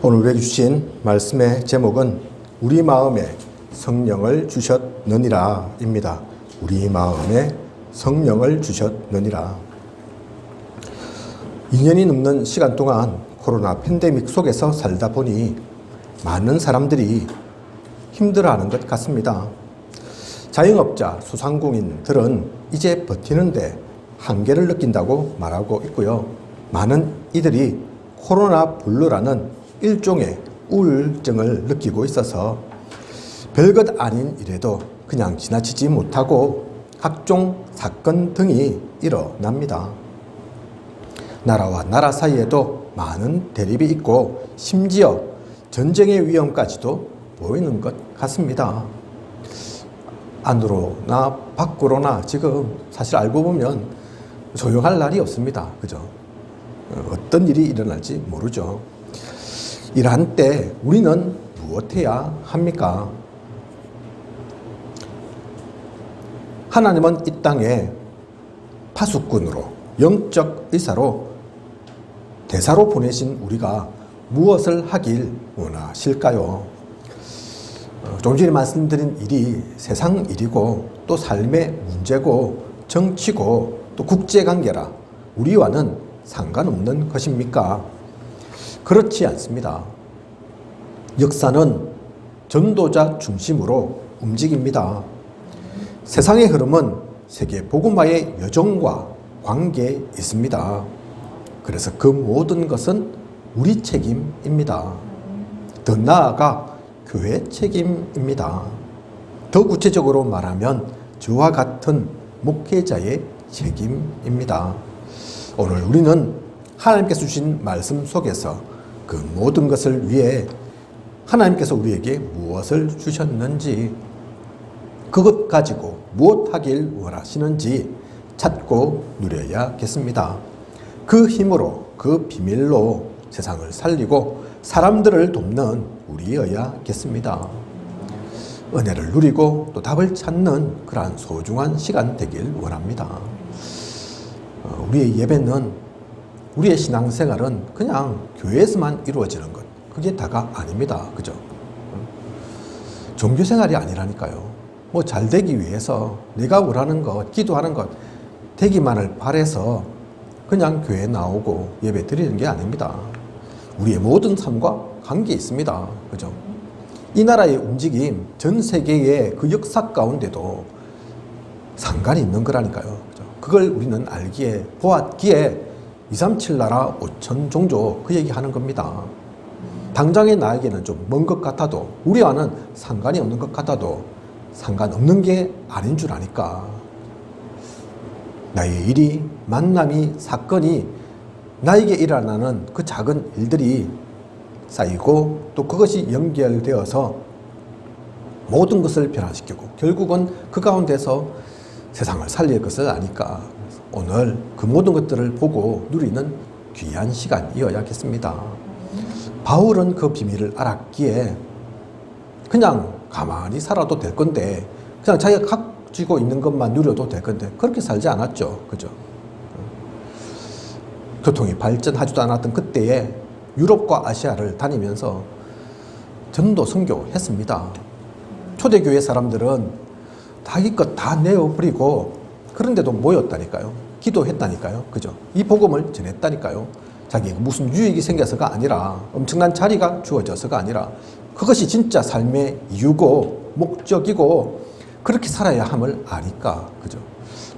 오늘 우리에게 주신 말씀의 제목은 우리 마음에 성령을 주셨느니라 입니다. 우리 마음에 성령을 주셨느니라. 2년이 넘는 시간 동안 코로나 팬데믹 속에서 살다 보니 많은 사람들이 힘들어하는 것 같습니다. 자영업자, 소상공인들은 이제 버티는데 한계를 느낀다고 말하고 있고요. 많은 이들이 코로나 블루라는 일종의 우울증을 느끼고 있어서 별것 아닌 일에도 그냥 지나치지 못하고 각종 사건 등이 일어납니다. 나라와 나라 사이에도 많은 대립이 있고 심지어 전쟁의 위험까지도 보이는 것 같습니다. 안으로나 밖으로나 지금 사실 알고 보면 조용할 날이 없습니다. 그죠? 어떤 일이 일어날지 모르죠. 이러한 때 우리는 무엇해야 합니까? 하나님은 이 땅에 파수꾼으로 영적 의사로 대사로 보내신 우리가 무엇을 하길 원하실까요? 좀 전에 말씀드린 일이 세상 일이고 또 삶의 문제고 정치고 또 국제관계라 우리와는 상관없는 것입니까? 그렇지 않습니다. 역사는 전도자 중심으로 움직입니다. 세상의 흐름은 세계 복음화의 여정과 관계에 있습니다. 그래서 그 모든 것은 우리 책임입니다. 더 나아가 교회 책임입니다. 더 구체적으로 말하면 저와 같은 목회자의 책임입니다. 오늘 우리는 하나님께서 주신 말씀 속에서 그 모든 것을 위해 하나님께서 우리에게 무엇을 주셨는지 그것 가지고 무엇 하길 원하시는지 찾고 누려야겠습니다. 그 힘으로 그 비밀로 세상을 살리고 사람들을 돕는 우리여야겠습니다. 은혜를 누리고 또 답을 찾는 그러한 소중한 시간 되길 원합니다. 우리의 예배는 우리의 신앙생활은 그냥 교회에서만 이루어지는 것 그게 다가 아닙니다. 그죠? 종교생활이 아니라니까요. 뭐 잘 되기 위해서 내가 원하는 것, 기도하는 것 되기만을 바라서 그냥 교회에 나오고 예배 드리는 게 아닙니다. 우리의 모든 삶과 관계 있습니다. 그죠? 이 나라의 움직임, 전 세계의 그 역사 가운데도 상관이 있는 거라니까요. 그죠? 그걸 우리는 알기에, 보았기에 237 나라 5천 종족 그 얘기하는 겁니다. 당장의 나에게는 좀 먼 것 같아도 우리와는 상관이 없는 것 같아도 상관없는 게 아닌 줄 아니까 나의 일이, 만남이, 사건이 나에게 일어나는 그 작은 일들이 쌓이고 또 그것이 연결되어서 모든 것을 변화시키고 결국은 그 가운데서 세상을 살릴 것을 아니까 오늘 그 모든 것들을 보고 누리는 귀한 시간이어야겠습니다. 바울은 그 비밀을 알았기에 그냥 가만히 살아도 될 건데 그냥 자기가 가지고 있는 것만 누려도 될 건데 그렇게 살지 않았죠. 그죠? 교통이 발전하지도 않았던 그때에 유럽과 아시아를 다니면서 전도 선교했습니다. 초대교회 사람들은 자기 것 다 내어버리고 그런데도 모였다니까요. 기도했다니까요. 그죠? 이 복음을 전했다니까요. 자기가 무슨 유익이 생겨서가 아니라 엄청난 자리가 주어져서가 아니라 그것이 진짜 삶의 이유고 목적이고 그렇게 살아야 함을 아니까. 그죠?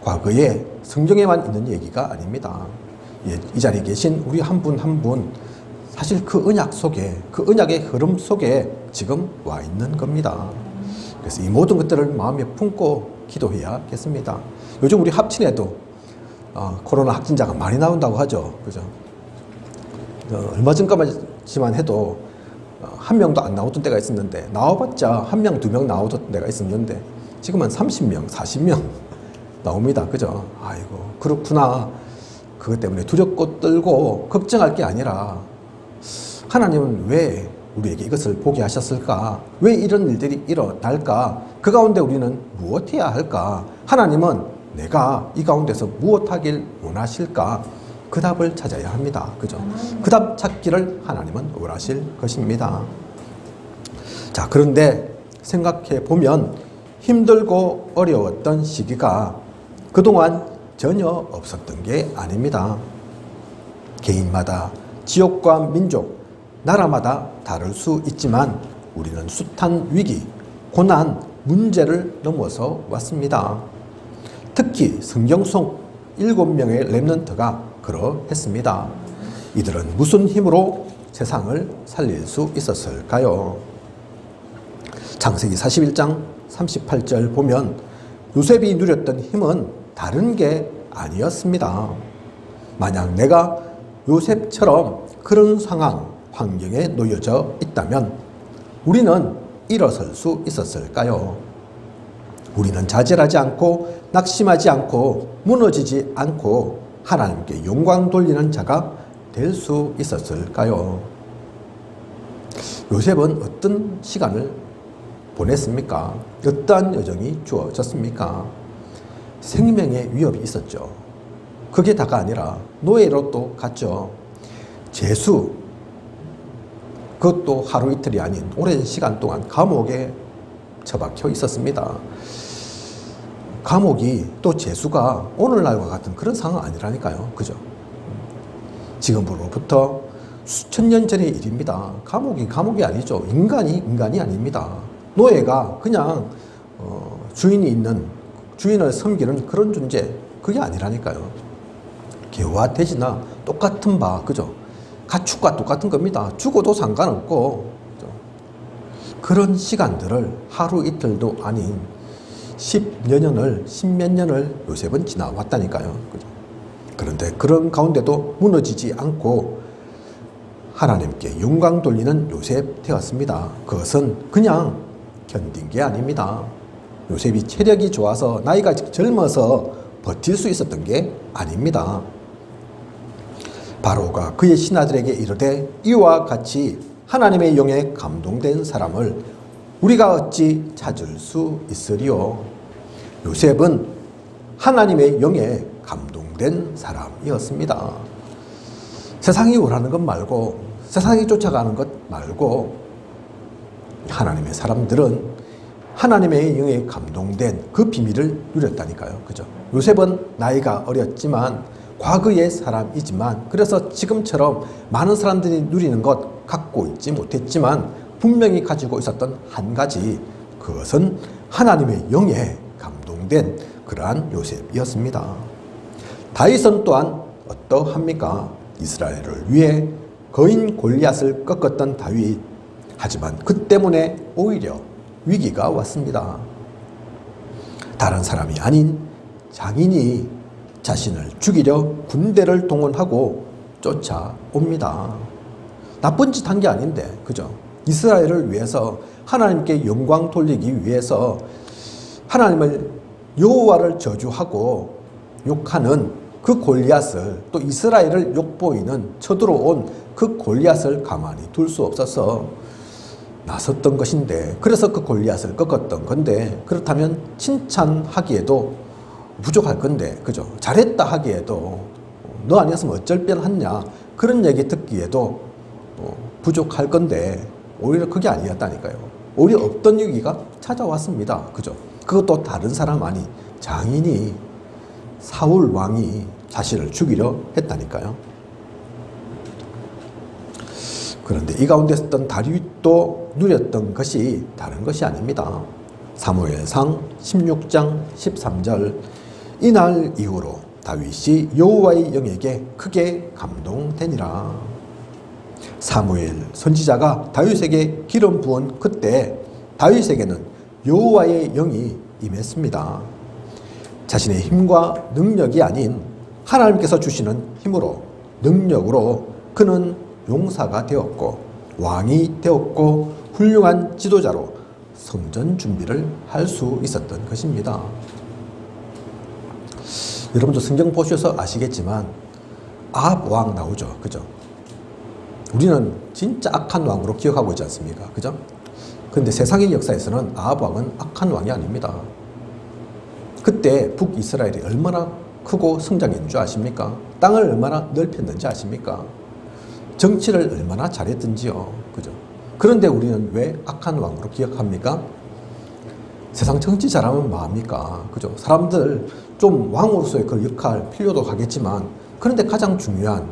과거에 성경에만 있는 얘기가 아닙니다. 이 자리에 계신 우리 한 분 한 분 사실 그 언약 속에 그 언약의 흐름 속에 지금 와 있는 겁니다. 그래서 이 모든 것들을 마음에 품고 기도해야겠습니다. 요즘 우리 합친에도 코로나 확진자가 많이 나온다고 하죠. 그죠? 얼마 전까지만 해도 한 명도 안 나오던 때가 있었는데 나와봤자 한 명, 두 명 나오던 때가 있었는데 지금은 30명, 40명 나옵니다. 그죠? 아이고 그렇구나. 그것 때문에 두렵고 떨고 걱정할 게 아니라 하나님은 왜 우리에게 이것을 보게 하셨을까? 왜 이런 일들이 일어날까? 그 가운데 우리는 무엇해야 할까? 하나님은 내가 이 가운데서 무엇하길 원하실까? 그 답을 찾아야 합니다. 그죠? 그 답 찾기를 하나님은 원하실 것입니다. 자, 그런데 생각해 보면 힘들고 어려웠던 시기가 그동안 전혀 없었던 게 아닙니다. 개인마다 지역과 민족, 나라마다 다를 수 있지만 우리는 숱한 위기, 고난, 문제를 넘어서 왔습니다. 특히 성경 속 7명의 렘넌트가 그러했습니다. 이들은 무슨 힘으로 세상을 살릴 수 있었을까요? 창세기 41장 38절 보면 요셉이 누렸던 힘은 다른 게 아니었습니다. 만약 내가 요셉처럼 그런 상황, 환경에 놓여져 있다면 우리는 일어설 수 있었을까요? 우리는 좌절하지 않고 낙심하지 않고 무너지지 않고 하나님께 영광 돌리는 자가 될 수 있었을까요? 요셉은 어떤 시간을 보냈습니까? 어떠한 여정이 주어졌습니까? 생명의 위협이 있었죠. 그게 다가 아니라 노예로 또 갔죠. 죄수, 그것도 하루 이틀이 아닌 오랜 시간 동안 감옥에 처박혀 있었습니다. 감옥이 또 죄수가 오늘날과 같은 그런 상황 아니라니까요. 그죠? 지금으로부터 수천 년 전의 일입니다. 감옥이 아니죠. 인간이 아닙니다. 노예가 그냥 주인을 섬기는 그런 존재, 그게 아니라니까요. 개와 돼지나 똑같은 바, 그죠? 가축과 똑같은 겁니다. 죽어도 상관없고, 그죠? 그런 시간들을 하루 이틀도 아닌 10몇 년을 요셉은 지나왔다니까요. 그죠? 그런데 그런 가운데도 무너지지 않고 하나님께 영광 돌리는 요셉 되었습니다. 그것은 그냥 견딘 게 아닙니다. 요셉이 체력이 좋아서 나이가 젊어서 버틸 수 있었던 게 아닙니다. 바로가 그의 신하들에게 이르되 이와 같이 하나님의 영에 감동된 사람을 우리가 어찌 찾을 수 있으리요. 요셉은 하나님의 영에 감동된 사람이었습니다. 세상이 원하는 것 말고, 세상이 쫓아가는 것 말고, 하나님의 사람들은 하나님의 영에 감동된 그 비밀을 누렸다니까요. 그죠? 요셉은 나이가 어렸지만 과거의 사람이지만, 그래서 지금처럼 많은 사람들이 누리는 것 갖고 있지 못했지만 분명히 가지고 있었던 한 가지, 그것은 하나님의 영에 감동된 그러한 요셉이었습니다. 다윗은 또한 어떠합니까? 이스라엘을 위해 거인 골리앗을 꺾었던 다윗. 하지만 그 때문에 오히려 위기가 왔습니다. 다른 사람이 아닌 장인이 자신을 죽이려 군대를 동원하고 쫓아옵니다. 나쁜 짓 한 게 아닌데, 그죠? 이스라엘을 위해서 하나님께 영광 돌리기 위해서 하나님을 여호와를 저주하고 욕하는 그 골리앗을, 또 이스라엘을 욕보이는 쳐들어온 그 골리앗을 가만히 둘 수 없어서 나섰던 것인데, 그래서 그 골리앗을 꺾었던 건데, 그렇다면 칭찬하기에도 부족할 건데, 그죠? 잘했다 하기에도 너 아니었으면 어쩔 뻔했냐, 그런 얘기 듣기에도 부족할 건데, 오히려 그게 아니었다니까요. 오히려 없던 위기가 찾아왔습니다. 그죠? 그것도 다른 사람 아닌 장인이, 사울 왕이 자신을 죽이려 했다니까요. 그런데 이 가운데 있었던 다윗도 누렸던 것이 다른 것이 아닙니다. 사무엘상 16장 13절, 이날 이후로 다윗이 여호와의 영에게 크게 감동되니라. 사무엘 선지자가 다윗에게 기름 부은 그때 다윗에게는 여호와의 영이 임했습니다. 자신의 힘과 능력이 아닌 하나님께서 주시는 힘으로, 능력으로 그는 용사가 되었고 왕이 되었고 훌륭한 지도자로 성전 준비를 할 수 있었던 것입니다. 여러분도 성경 보셔서 아시겠지만 아합 왕 나오죠. 그죠? 우리는 진짜 악한 왕으로 기억하고 있지 않습니까? 그죠? 그런데 세상의 역사에서는 아합 왕은 악한 왕이 아닙니다. 그때 북이스라엘이 얼마나 크고 성장했는 줄 아십니까? 땅을 얼마나 넓혔는지 아십니까? 정치를 얼마나 잘했든지요. 그죠? 그런데 우리는 왜 악한 왕으로 기억합니까? 세상 정치 잘하면 뭐합니까? 그죠? 사람들 좀 왕으로서의 그 역할 필요도 하겠지만, 그런데 가장 중요한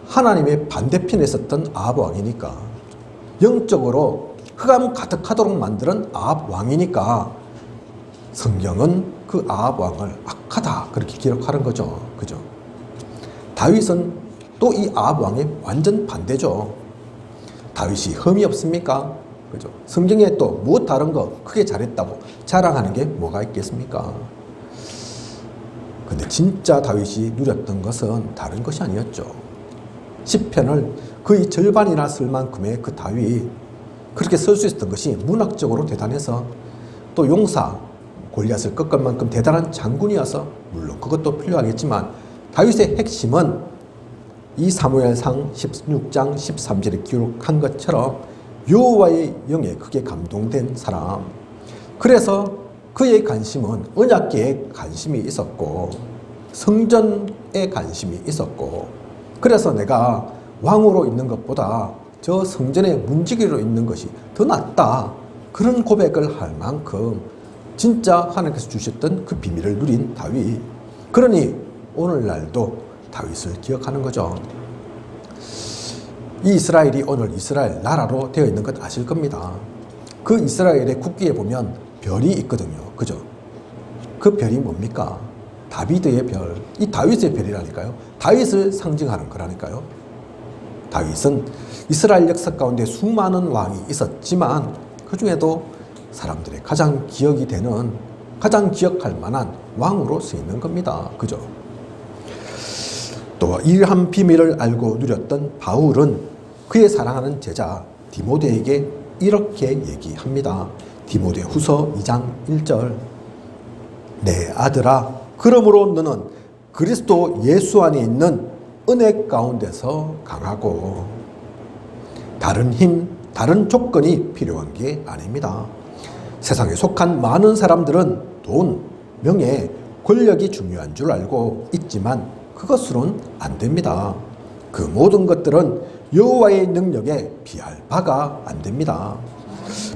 하나님의 반대편에 있었던 아합 왕이니까, 영적으로 흑암 가득하도록 만드는 아합 왕이니까 성경은 그 아합 왕을 악하다 그렇게 기록하는 거죠. 그죠? 다윗은 또 이 아합 왕의 완전 반대죠. 다윗이 흠이 없습니까? 그죠? 성경에 또 무엇 다른 거 크게 잘했다고 자랑하는 게 뭐가 있겠습니까? 근데 진짜 다윗이 누렸던 것은 다른 것이 아니었죠. 시편을 거의 절반이나 쓸 만큼의 그 다윗이 그렇게 쓸 수 있었던 것이 문학적으로 대단해서, 또 용사 골리앗을 꺾을 만큼 대단한 장군이어서 물론 그것도 필요하겠지만, 다윗의 핵심은 이 사무엘상 16장 13절에 기록한 것처럼 여호와의 영에 크게 감동된 사람. 그래서 그의 관심은 언약궤에 관심이 있었고 성전에 관심이 있었고, 그래서 내가 왕으로 있는 것보다 저 성전의 문지기로 있는 것이 더 낫다, 그런 고백을 할 만큼 진짜 하나님께서 주셨던 그 비밀을 누린 다윗. 그러니 오늘날도 다윗을 기억하는 거죠. 이 이스라엘이 오늘 이스라엘 나라로 되어 있는 것 아실 겁니다. 그 이스라엘의 국기에 보면 별이 있거든요. 그죠? 그 별이 뭡니까? 다비드의 별, 이 다윗의 별이라니까요. 다윗을 상징하는 거라니까요. 다윗은 이스라엘 역사 가운데 수많은 왕이 있었지만 그 중에도 사람들의 가장 기억이 되는, 가장 기억할 만한 왕으로 쓰이는 겁니다. 그죠? 또 이러한 비밀을 알고 누렸던 바울은 그의 사랑하는 제자 디모데에게 이렇게 얘기합니다. 디모데 후서 2장 1절. 내 아들아, 그러므로 너는 그리스도 예수 안에 있는 은혜 가운데서 강하고, 다른 힘, 다른 조건이 필요한 게 아닙니다. 세상에 속한 많은 사람들은 돈, 명예, 권력이 중요한 줄 알고 있지만 그것으로는 안 됩니다. 그 모든 것들은 여호와의 능력에 비할 바가 안 됩니다.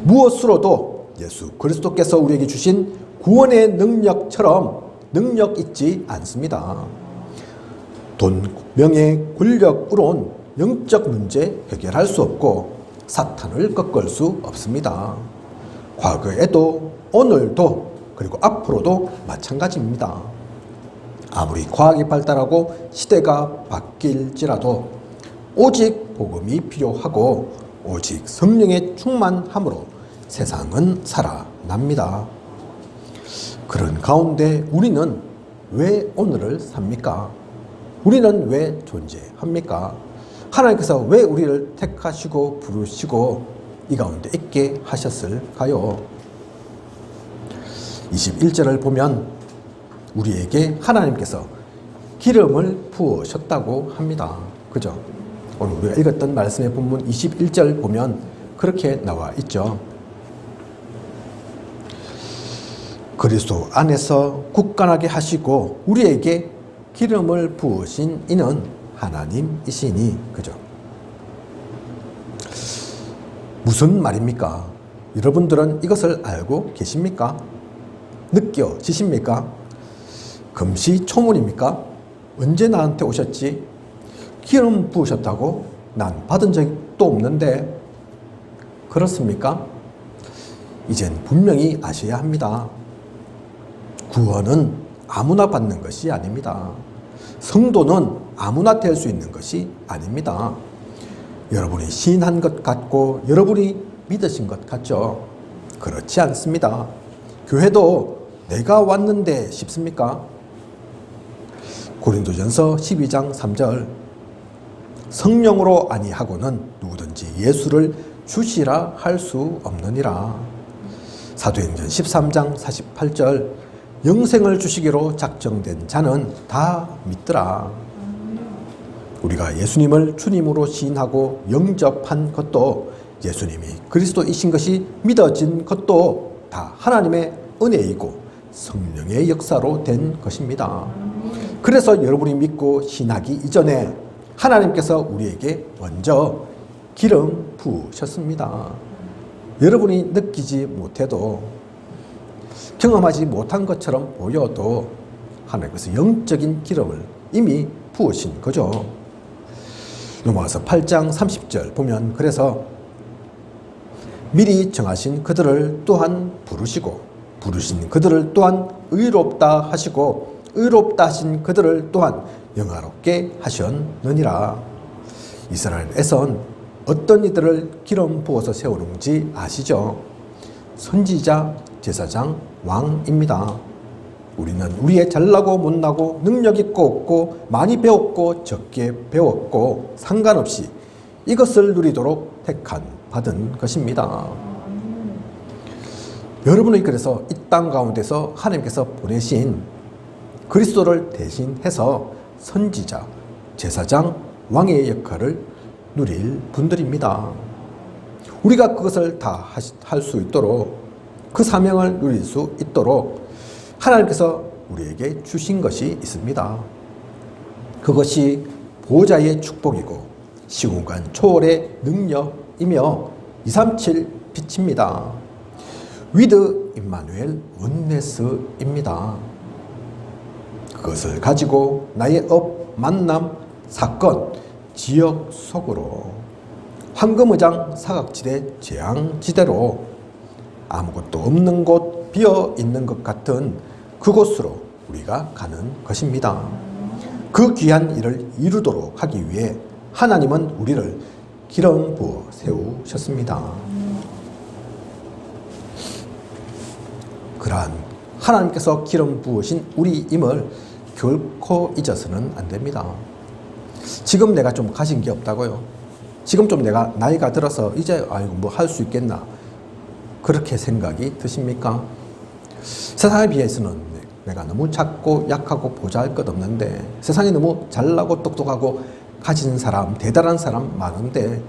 무엇으로도 예수 그리스도께서 우리에게 주신 구원의 능력처럼 능력 있지 않습니다. 돈, 명예, 권력으로는 영적 문제 해결할 수 없고 사탄을 꺾을 수 없습니다. 과거에도 오늘도 그리고 앞으로도 마찬가지입니다. 아무리 과학이 발달하고 시대가 바뀔지라도 오직 복음이 필요하고 오직 성령의 충만함으로 세상은 살아납니다. 그런 가운데 우리는 왜 오늘을 삽니까? 우리는 왜 존재합니까? 하나님께서 왜 우리를 택하시고 부르시고 이 가운데 있게 하셨을까요? 21절을 보면 우리에게 하나님께서 기름을 부으셨다고 합니다. 그죠? 오늘 우리가 읽었던 말씀의 본문 21절 보면 그렇게 나와 있죠. 그리스도 안에서 굳건하게 하시고 우리에게 기름을 부으신 이는 하나님이시니. 그죠? 무슨 말입니까? 여러분들은 이것을 알고 계십니까? 느껴지십니까? 금시초문입니까? 언제 나한테 오셨지? 기름 부으셨다고? 난 받은 적도 없는데. 그렇습니까? 이젠 분명히 아셔야 합니다. 구원은 아무나 받는 것이 아닙니다. 성도는 아무나 될 수 있는 것이 아닙니다. 여러분이 신한 것 같고 여러분이 믿으신 것 같죠? 그렇지 않습니다. 교회도 내가 왔는데 싶습니까? 고린도전서 12장 3절. 성령으로 아니하고는 누구든지 예수를 주시라 할 수 없느니라. 사도행전 13장 48절. 영생을 주시기로 작정된 자는 다 믿더라. 우리가 예수님을 주님으로 시인하고 영접한 것도, 예수님이 그리스도이신 것이 믿어진 것도 다 하나님의 은혜이고 성령의 역사로 된 것입니다. 그래서 여러분이 믿고 신하기 이전에 하나님께서 우리에게 먼저 기름 부으셨습니다. 여러분이 느끼지 못해도 경험하지 못한 것처럼 보여도 하나님께서 영적인 기름을 이미 부으신 거죠. 로마서 8장 30절 보면 그래서 미리 정하신 그들을 또한 부르시고 부르신 그들을 또한 의롭다 하시고 의롭다 하신 그들을 또한 영화롭게 하셨느니라. 이스라엘에선 어떤 이들을 기름 부어서 세우는지 아시죠? 선지자, 제사장, 왕입니다. 우리는 우리의 잘나고 못나고 능력 있고 없고 많이 배웠고 적게 배웠고 상관없이 이것을 누리도록 택한 받은 것입니다. 여러분이 그래서 이 땅 가운데서 하나님께서 보내신 그리스도를 대신해서 선지자, 제사장, 왕의 역할을 누릴 분들입니다. 우리가 그것을 다 할 수 있도록 그 사명을 누릴 수 있도록 하나님께서 우리에게 주신 것이 있습니다. 그것이 보호자의 축복이고 시공간 초월의 능력이며 237 빛입니다. 위드 임마누엘 원네스입니다. 그것을 가지고 나의 업, 만남, 사건, 지역 속으로 황금의장 사각지대 재앙지대로 아무것도 없는 곳 비어 있는 것 같은 그곳으로 우리가 가는 것입니다. 그 귀한 일을 이루도록 하기 위해 하나님은 우리를 기름 부어 세우셨습니다. 그러한 하나님께서 기름 부으신 우리임을 결코 잊어서는 안 됩니다. 지금 내가 좀 가진 게 없다고요? 지금 좀 내가 나이가 들어서 이제 아이고 뭐 할 수 있겠나? 그렇게 생각이 드십니까? 세상에 비해서는 내가 너무 작고 약하고 보잘것없는데 세상에 너무 잘나고 똑똑하고 가진 사람, 대단한 사람 많은데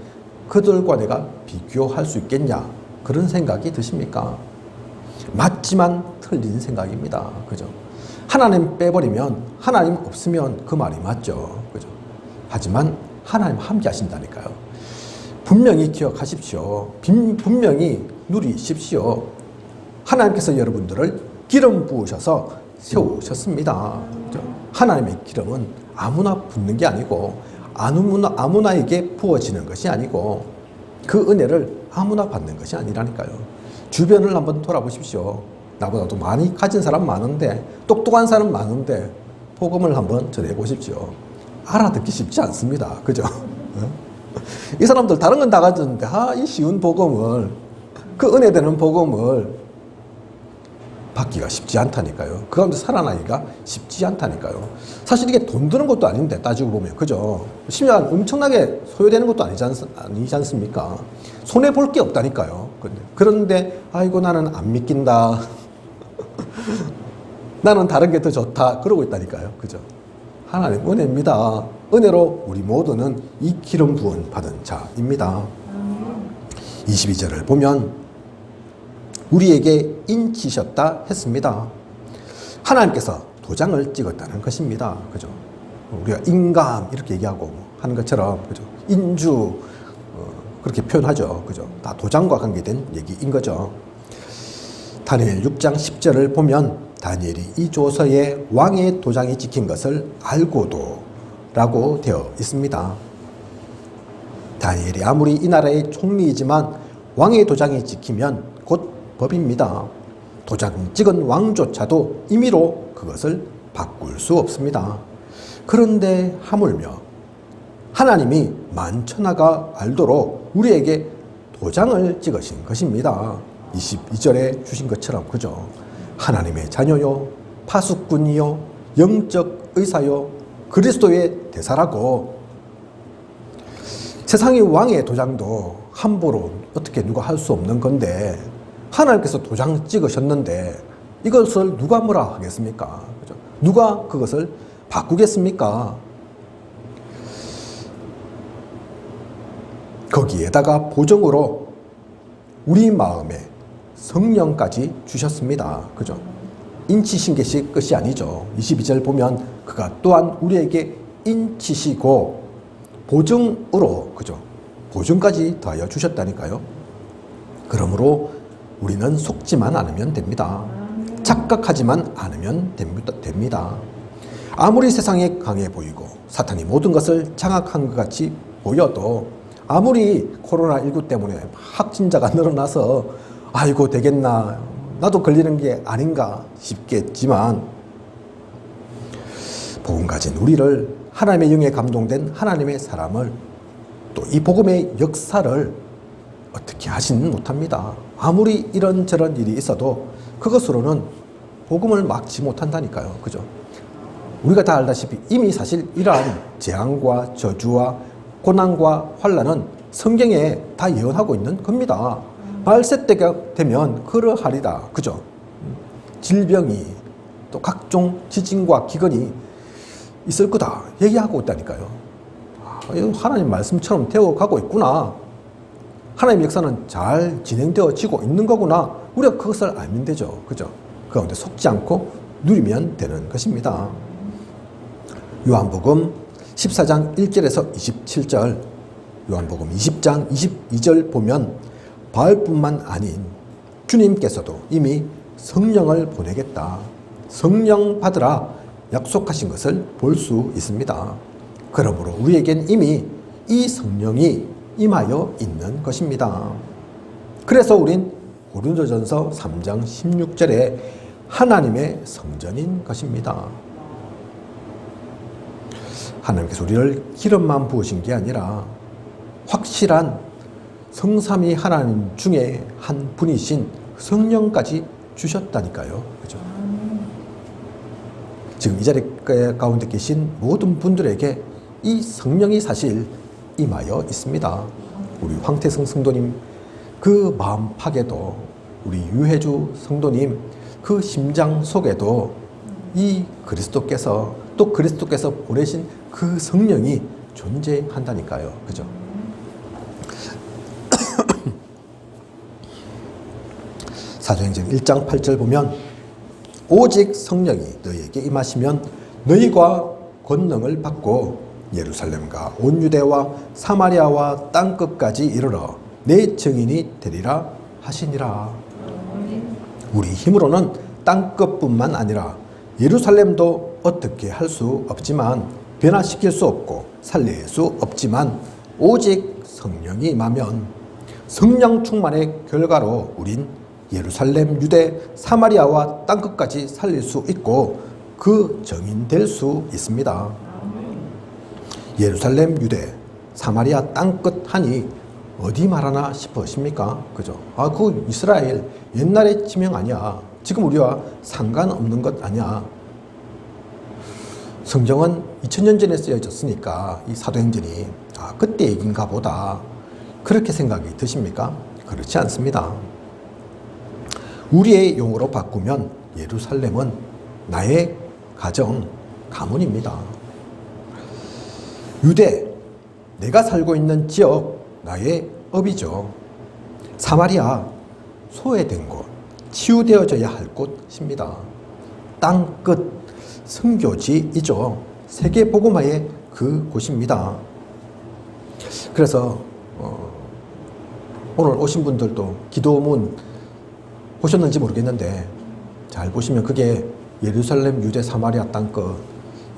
그들과 내가 비교할 수 있겠냐? 그런 생각이 드십니까? 맞지만 틀린 생각입니다. 그죠? 하나님 빼버리면 하나님 없으면 그 말이 맞죠. 그죠? 하지만 하나님 함께 하신다니까요. 분명히 기억하십시오. 분명히 누리십시오. 하나님께서 여러분들을 기름 부으셔서 세우셨습니다. 그죠? 하나님의 기름은 아무나 붓는 게 아니고 아무나에게 부어지는 것이 아니고 그 은혜를 아무나 받는 것이 아니라니까요. 주변을 한번 돌아보십시오. 나보다도 많이 가진 사람 많은데 똑똑한 사람 많은데 복음을 한번 전해보십시오. 알아듣기 쉽지 않습니다. 그죠? 이 사람들 다른 건 다 가졌는데 이 쉬운 복음을 그 은혜 되는 복음을 받기가 쉽지 않다니까요. 그 가운데 살아나기가 쉽지 않다니까요. 사실 이게 돈 드는 것도 아닌데 따지고 보면 그죠? 심지어 엄청나게 소요되는 것도 아니지 않습니까? 손해볼 게 없다니까요. 그런데 아이고 나는 안 믿긴다. 나는 다른 게 더 좋다. 그러고 있다니까요. 그죠? 하나님 은혜입니다. 은혜로 우리 모두는 이 기름 부은 받은 자입니다. 22절을 보면 우리에게 인치셨다 했습니다. 하나님께서 도장을 찍었다는 것입니다. 그죠? 우리가 인감 이렇게 얘기하고 하는 것처럼 그죠? 인주 그렇게 표현하죠. 그죠? 다 도장과 관계된 얘기인 거죠. 다니엘 6장 10절을 보면 다니엘이 이 조서에 왕의 도장이 찍힌 것을 알고도 라고 되어 있습니다. 다니엘이 아무리 이 나라의 총리이지만 왕의 도장이 찍히면 곧 법입니다. 도장 찍은 왕조차도 임의로 그것을 바꿀 수 없습니다. 그런데 하물며 하나님이 만천하가 알도록 우리에게 도장을 찍으신 것입니다. 22절에 주신 것처럼 그죠? 하나님의 자녀요, 파수꾼이요, 영적 의사요, 그리스도의 대사라고. 세상의 왕의 도장도 함부로 어떻게 누가 할 수 없는 건데 하나님께서 도장 찍으셨는데 이것을 누가 뭐라 하겠습니까? 그죠? 누가 그것을 바꾸겠습니까? 거기에다가 보정으로 우리 마음에 성령까지 주셨습니다. 그죠? 인치신계시 끝이 아니죠. 22절 보면 그가 또한 우리에게 인치시고 보증으로, 그죠? 보증까지 더하여 주셨다니까요. 그러므로 우리는 속지만 않으면 됩니다. 착각하지만 않으면 됩니다. 아무리 세상에 강해 보이고 사탄이 모든 것을 장악한 것 같이 보여도, 아무리 코로나19 때문에 확진자가 늘어나서 아이고 되겠나, 나도 걸리는 게 아닌가 싶겠지만, 복음 가진 우리를, 하나님의 영에 감동된 하나님의 사람을, 또 이 복음의 역사를 어떻게 하지는 못합니다. 아무리 이런저런 일이 있어도 그것으로는 복음을 막지 못한다니까요. 그죠? 우리가 다 알다시피 이미 사실 이러한 재앙과 저주와 고난과 환난은 성경에 다 예언하고 있는 겁니다. 말세 때가 되면 그러하리라. 그죠? 질병이, 또 각종 지진과 기근이 있을 거다 얘기하고 있다니까요. 하나님 말씀처럼 되어가고 있구나. 하나님의 역사는 잘 진행되어지고 있는 거구나. 우리가 그것을 알면 되죠. 그죠? 그 가운데 속지 않고 누리면 되는 것입니다. 요한복음 14장 1절에서 27절, 요한복음 20장 22절 보면 바울뿐만 아닌 주님께서도 이미 성령을 보내겠다, 성령 받으라 약속하신 것을 볼 수 있습니다. 그러므로 우리에겐 이미 이 성령이 임하여 있는 것입니다. 그래서 우린 고린도전서 3장 16절에 하나님의 성전인 것입니다. 하나님께서 우리를 기름만 부으신 게 아니라 확실한 성삼위 하나님 중에 한 분이신 성령까지 주셨다니까요. 그죠? 지금 이 자리 가운데 계신 모든 분들에게 이 성령이 사실 임하여 있습니다. 우리 황태성 성도님 그 마음 파괴도, 우리 유해주 성도님 그 심장 속에도 이 그리스도께서, 또 그리스도께서 보내신 그 성령이 존재한다니까요. 그죠? 사도행전 1장 8절 보면 오직 성령이 너희에게 임하시면 너희가 권능을 받고 예루살렘과 온 유대와 사마리아와 땅끝까지 이르러 내 증인이 되리라 하시니라. 우리 힘으로는 땅끝뿐만 아니라 예루살렘도 어떻게 할 수 없지만, 변화시킬 수 없고 살릴 수 없지만, 오직 성령이 임하면 성령 충만의 결과로 우린 예루살렘, 유대, 사마리아와 땅끝까지 살릴 수 있고 그 증인 될 수 있습니다. 예루살렘, 유대, 사마리아 땅끝 하니 어디 말하나 싶으십니까? 그죠? 그 이스라엘 옛날의 지명 아니야. 지금 우리와 상관없는 것 아니야. 성경은 2000년 전에 쓰여졌으니까 이 사도행전이 그때 얘기인가 보다, 그렇게 생각이 드십니까? 그렇지 않습니다. 우리의 용어로 바꾸면 예루살렘은 나의 가정, 가문입니다. 유대, 내가 살고 있는 지역, 나의 업이죠. 사마리아, 소외된 곳, 치유되어져야 할 곳입니다. 땅끝, 선교지이죠. 세계복음화의 그 곳입니다. 그래서 오늘 오신 분들도 기도문 보셨는지 모르겠는데 잘 보시면 그게 예루살렘, 유대, 사마리아 땅끝,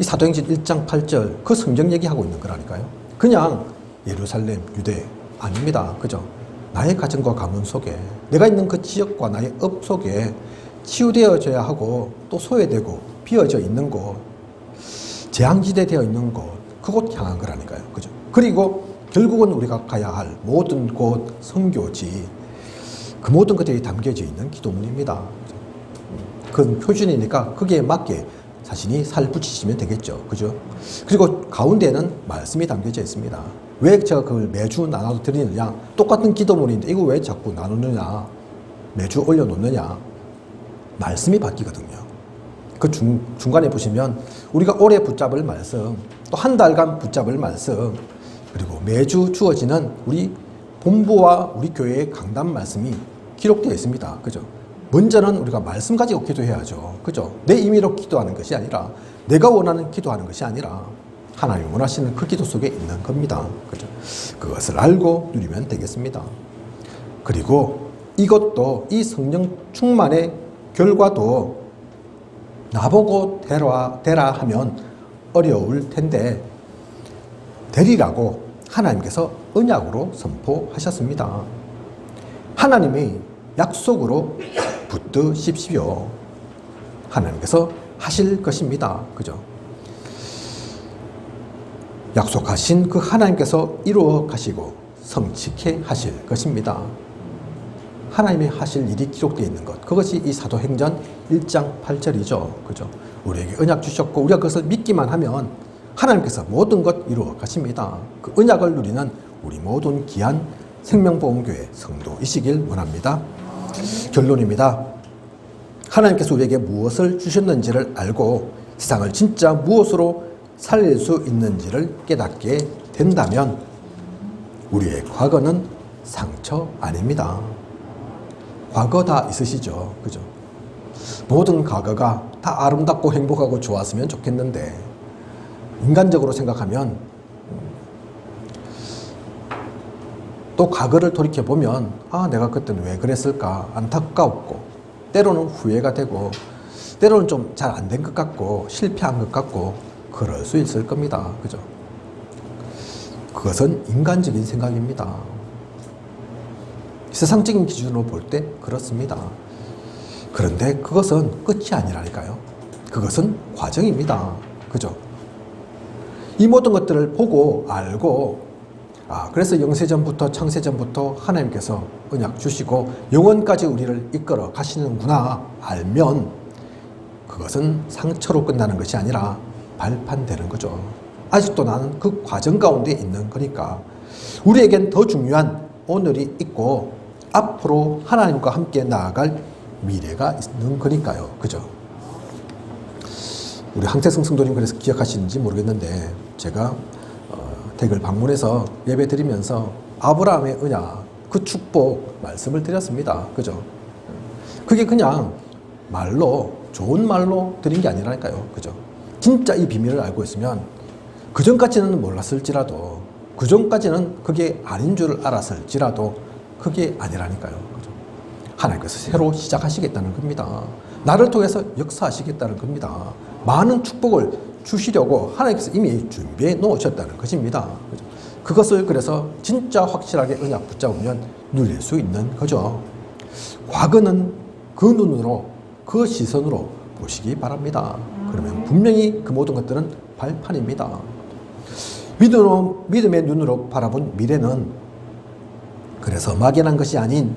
이 사도행전 1장 8절 그 성경 얘기하고 있는 거라니까요. 그냥 예루살렘, 유대 아닙니다. 그죠? 나의 가정과 가문 속에, 내가 있는 그 지역과 나의 업 속에 치유되어져야 하고, 또 소외되고 비어져 있는 곳, 재앙지대 되어 있는 곳, 그곳 향한 거라니까요. 그죠? 그리고 결국은 우리가 가야 할 모든 곳, 선교지, 그 모든 것들이 담겨져 있는 기도문입니다. 그건 표준이니까 거기에 맞게 자신이 살 붙이시면 되겠죠. 그죠? 그리고 가운데는 말씀이 담겨져 있습니다. 왜 제가 그걸 매주 나눠 드리느냐? 똑같은 기도문인데 이거 왜 자꾸 나누느냐? 매주 올려놓느냐? 말씀이 바뀌거든요. 그 중간에 보시면 우리가 오래 붙잡을 말씀, 또 한 달간 붙잡을 말씀, 그리고 매주 주어지는 우리 본부와 우리 교회의 강단 말씀이 기록되어 있습니다. 그죠? 먼저는 우리가 말씀 가지고 기도해야죠. 그죠? 내 임의로 기도하는 것이 아니라, 내가 원하는 기도하는 것이 아니라 하나님이 원하시는 그 기도 속에 있는 겁니다. 그죠? 그것을 알고 누리면 되겠습니다. 그리고 이것도, 이 성령 충만의 결과도 나보고 되라 하면 어려울 텐데 되리라고 하나님께서 언약으로 선포하셨습니다. 하나님이 약속으로 붙드십시오. 하나님께서 하실 것입니다. 그죠? 약속하신 그 하나님께서 이루어 가시고 성취케 하실 것입니다. 하나님이 하실 일이 기록되어 있는 것, 그것이 이 사도행전 1장 8절이죠. 그죠? 우리에게 언약 주셨고 우리가 그것을 믿기만 하면 하나님께서 모든 것 이루어 가십니다. 그 언약을 누리는 우리 모든 귀한 생명보험교회 성도이시길 원합니다. 결론입니다. 하나님께서 우리에게 무엇을 주셨는지를 알고 세상을 진짜 무엇으로 살릴 수 있는지를 깨닫게 된다면 우리의 과거는 상처 아닙니다. 과거 다 있으시죠. 그죠? 모든 과거가 다 아름답고 행복하고 좋았으면 좋겠는데 인간적으로 생각하면 또 과거를 돌이켜보면 내가 그때는 왜 그랬을까 안타깝고 때로는 후회가 되고 때로는 좀 잘 안 된 것 같고 실패한 것 같고 그럴 수 있을 겁니다. 그죠? 그것은 인간적인 생각입니다. 세상적인 기준으로 볼 때 그렇습니다. 그런데 그것은 끝이 아니라니까요. 그것은 과정입니다. 그죠? 이 모든 것들을 보고 알고 그래서 영세전부터 창세전부터 하나님께서 언약 주시고 영원까지 우리를 이끌어 가시는구나 알면 그것은 상처로 끝나는 것이 아니라 발판되는 거죠. 아직도 나는 그 과정 가운데 있는 거니까 우리에겐 더 중요한 오늘이 있고 앞으로 하나님과 함께 나아갈 미래가 있는 거니까요. 그죠? 우리 황태성 성도님 그래서 기억하시는지 모르겠는데 제가 댁을 방문해서 예배 드리면서 아브라함의 언약, 그 축복 말씀을 드렸습니다. 그죠? 그게 그냥 말로, 좋은 말로 드린 게 아니라니까요. 그죠? 진짜 이 비밀을 알고 있으면 그전까지는 몰랐을지라도 그전까지는 그게 아닌 줄 알았을지라도 그게 아니라니까요. 그죠? 하나님께서 새로 시작하시겠다는 겁니다. 나를 통해서 역사하시겠다는 겁니다. 많은 축복을 주시려고 하나님께서 이미 준비해 놓으셨다는 것입니다. 그죠? 그것을 그래서 진짜 확실하게 언약 붙잡으면 누릴 수 있는 거죠. 과거는 그 눈으로, 그 시선으로 보시기 바랍니다. 그러면 분명히 그 모든 것들은 발판입니다. 믿음의 눈으로 바라본 미래는 그래서 막연한 것이 아닌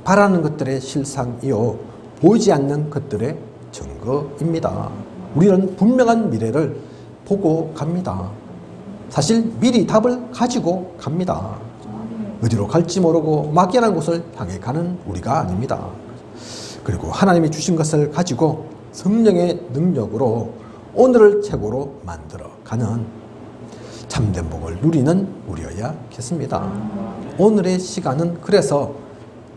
바라는 것들의 실상이요 보이지 않는 것들의 증거입니다. 우리는 분명한 미래를 보고 갑니다. 사실 미리 답을 가지고 갑니다. 어디로 갈지 모르고 막연한 곳을 향해 가는 우리가 아닙니다. 그리고 하나님이 주신 것을 가지고 성령의 능력으로 오늘을 최고로 만들어가는 참된 복을 누리는 우리여야겠습니다. 오늘의 시간은 그래서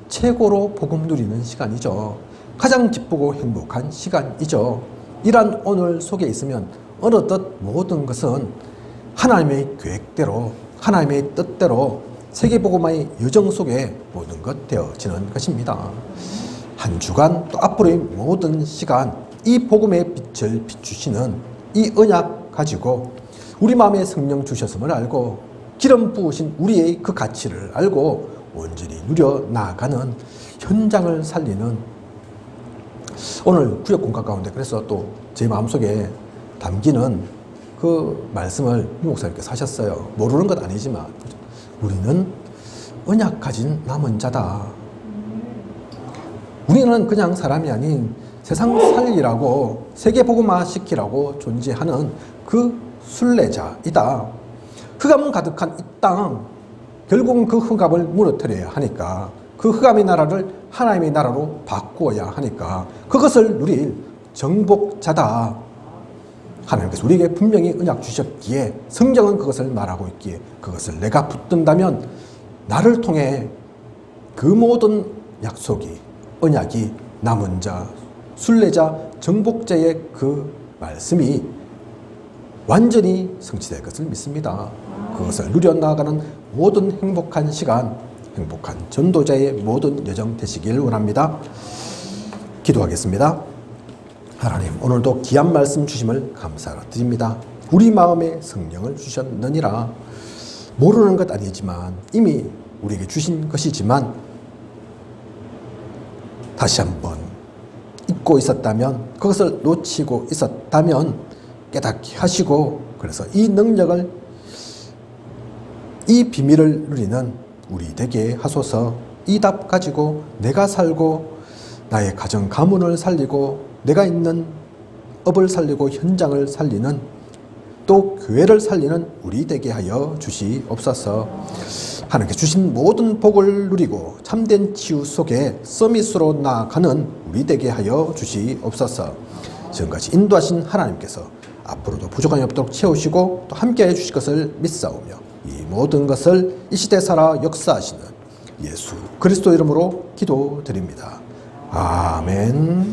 최고로 복음 누리는 시간이죠. 가장 기쁘고 행복한 시간이죠. 이러한 오늘 속에 있으면 어느덧 모든 것은 하나님의 계획대로, 하나님의 뜻대로 세계복음화의 여정 속에 모든 것 되어지는 것입니다. 한 주간 또 앞으로의 모든 시간 이 복음의 빛을 비추시는 이 언약 가지고 우리 마음에 성령 주셨음을 알고 기름 부으신 우리의 그 가치를 알고 온전히 누려 나아가는 현장을 살리는 오늘 구역 공간 가운데 그래서 또 제 마음속에 담기는 그 말씀을 목사님께서 하셨어요. 모르는 것 아니지만 우리는 언약 가진 남은 자다. 우리는 그냥 사람이 아닌 세상 살리라고 세계 복음화 시키라고 존재하는 그 순례자이다. 흑암 가득한 이 땅 결국은 그 흑암을 무너뜨려야 하니까 그 흑암의 나라를 하나님의 나라로 바꾸어야 하니까 그것을 누릴 정복자다. 하나님께서 우리에게 분명히 언약 주셨기에 성경은 그것을 말하고 있기에 그것을 내가 붙든다면 나를 통해 그 모든 약속이 언약이 남은 자, 순례자, 정복자의 그 말씀이 완전히 성취될 것을 믿습니다. 그것을 누려나가는 모든 행복한 시간, 행복한 전도자의 모든 여정 되시길 원합니다. 기도하겠습니다. 하나님, 오늘도 귀한 말씀 주심을 감사드립니다. 우리 마음에 성령을 주셨느니라. 모르는 것 아니지만 이미 우리에게 주신 것이지만 다시 한번 잊고 있었다면, 그것을 놓치고 있었다면 깨닫게 하시고, 그래서 이 능력을, 이 비밀을 누리는 우리 되게 하소서. 이 답 가지고 내가 살고 나의 가정 가문을 살리고 내가 있는 업을 살리고 현장을 살리는, 또 교회를 살리는 우리 되게 하여 주시옵소서. 하나님께 주신 모든 복을 누리고 참된 치유 속에 서밋으로 나아가는 우리 되게 하여 주시옵소서. 지금까지 인도하신 하나님께서 앞으로도 부족함이 없도록 채우시고 또 함께해 주실 것을 믿사오며, 이 모든 것을 이 시대 살아 역사하시는 예수 그리스도 이름으로 기도드립니다. 아멘.